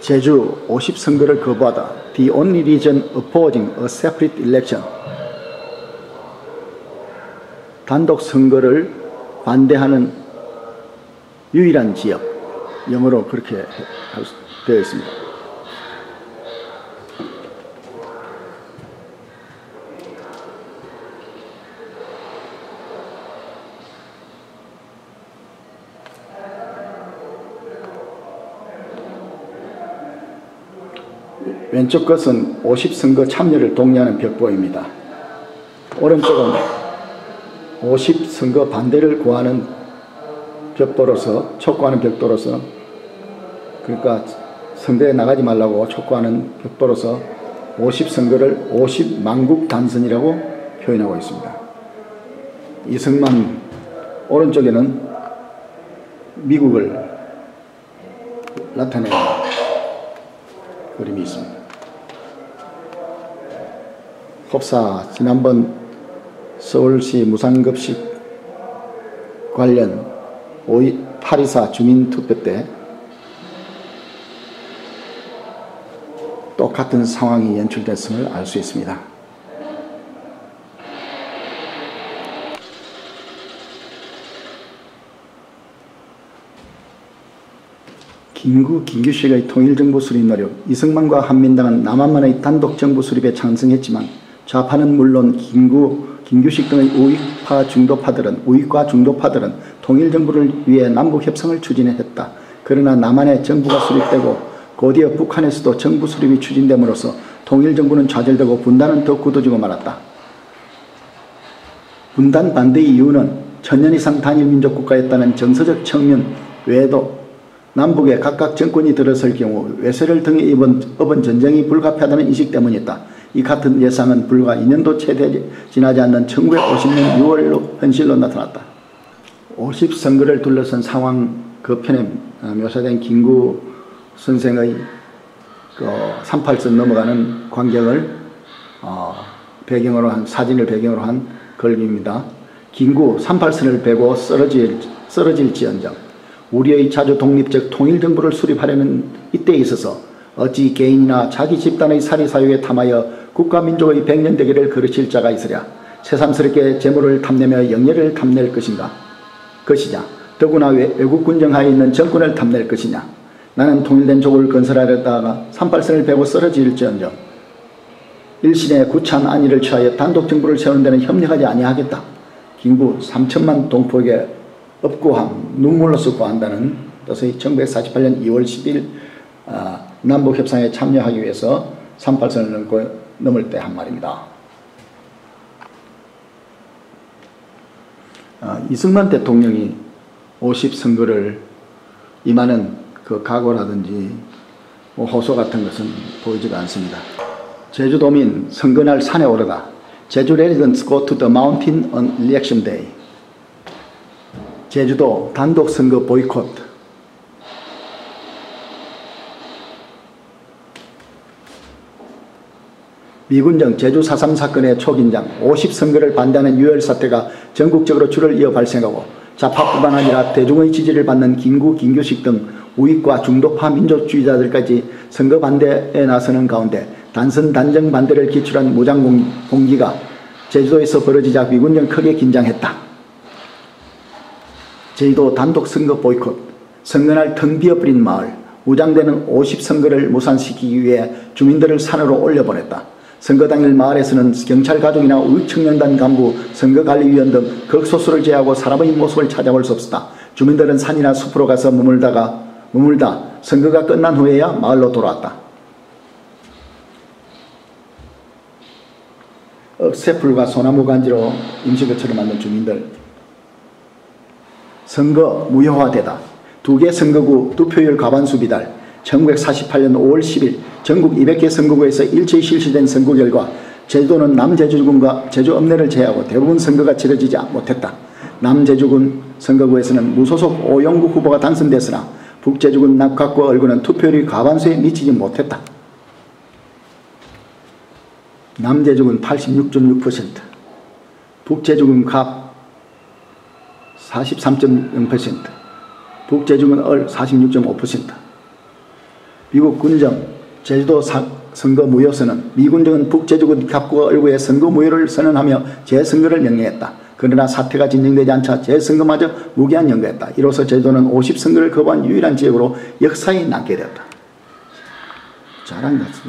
제주 50선거를 거부하다. The only region opposing a separate election. 단독 선거를 반대하는 유일한 지역. 영어로 그렇게 되어 있습니다. 왼쪽 것은 50선거 참여를 독려하는 벽보입니다. 오른쪽은 50선거 반대를 구하는 벽보로서, 촉구하는 벽보로서, 그러니까 선거에 나가지 말라고 촉구하는 벽보로서 50선거를 50만국 단선이라고 표현하고 있습니다. 이승만 오른쪽에는 미국을 나타내는 그림이 있습니다. 홉사 지난번 서울시 무상급식 관련 8.24 주민투표 때 똑같은 상황이 연출됐음을 알 수 있습니다. 김규식의 통일정부 수립 노력. 이승만과 한민당은 남한만의 단독정부 수립에 찬성했지만 좌파는 물론 김규식 등의 우익과 중도파들은 통일정부를 위해 남북협상을 추진했다. 그러나 남한의 정부가 수립되고 곧이어 북한에서도 정부 수립이 추진됨으로써 통일정부는 좌절되고 분단은 더 굳어지고 말았다. 분단 반대의 이유는 천년 이상 단일민족국가였다는 정서적 측면 외에도 남북에 각각 정권이 들어설 경우 외세를 등에 업은 전쟁이 불가피하다는 인식 때문이었다. 이 같은 예상은 불과 2년도 채 지나지 않는 1950년 6월로 현실로 나타났다. 50선거를 둘러싼 상황 그 편에 묘사된 김구 선생의 38선 넘어가는 광경을 배경으로 한 사진을 배경으로 한 글입니다. 김구 38선을 베고 쓰러질지언정 우리의 자주 독립적 통일정부를 수립하려는 이때에 있어서 어찌 개인이나 자기 집단의 사리사욕에 탐하여 국가민족의 백년 대계를 그르칠 자가 있으랴. 새삼스럽게 재물을 탐내며 영예를 탐낼 것이냐. 더구나 외국 군정하에 있는 정권을 탐낼 것이냐. 나는 통일된 족을 건설하려다가 38선을 베고 쓰러질지언정 일신의 구차한 안위를 취하여 단독정부를 세우는 데는 협력하지 아니하겠다. 김구 3천만 동포에게 업고함, 눈물로써 구한다는 뜻의 1948년 2월 10일 남북협상에 참여하기 위해서 38선을 넘을 때 한 말입니다. 이승만 대통령이 50선거를 임하는 그 각오라든지 호소 같은 것은 보이지가 않습니다. 제주도민 선거날 산에 오르다. 제주 residents go to the mountain on election day. 제주도 단독선거 보이콧. 미군정 제주 4.3 사건의 초긴장 50선거를 반대하는 유혈 사태가 전국적으로 줄을 이어 발생하고 좌파뿐만 아니라 대중의 지지를 받는 김규식 등 우익과 중도파 민족주의자들까지 선거 반대에 나서는 가운데 단선 단정 반대를 기출한 무장 공기가 제주도에서 벌어지자 미군정 크게 긴장했다. 제주도 단독선거 보이콧. 선거날 텅 비어버린 마을. 무장대는 50선거를 무산시키기 위해 주민들을 산으로 올려보냈다. 선거 당일 마을에서는 경찰 가족이나 우익청년단 간부, 선거관리위원 등 극소수를 제외하고 사람의 모습을 찾아볼 수 없었다. 주민들은 산이나 숲으로 가서 머물다 선거가 끝난 후에야 마을로 돌아왔다. 억새풀과 소나무 간지로 임시거처를 만든 주민들. 선거 무효화되다. 2개 선거구 투표율 과반수 비달. 1948년 5월 10일 전국 200개 선거구에서 일제히 실시된 선거 결과 제주도는 남제주군과 제주 읍내를 제외하고 대부분 선거가 치러지지 못했다. 남제주군 선거구에서는 무소속 오영구 후보가 당선됐으나 북제주군 낙각과 얼구는 투표율이 과반수에 미치지 못했다. 남제주군 86.6%, 북제주군 갑 43.0%, 북제주군 얼 46.5%. 미국 군정 제주도 선거 무효선언. 미군정은 북제주군 갑구가 을구에 선거 무효를 선언하며 재선거를 명령했다. 그러나 사태가 진정되지 않자 재선거마저 무기한 연거했다. 이로써 제주도는 50선거를 거부한 유일한 지역으로 역사에 남게 되었다. 잘한 것 같습니다.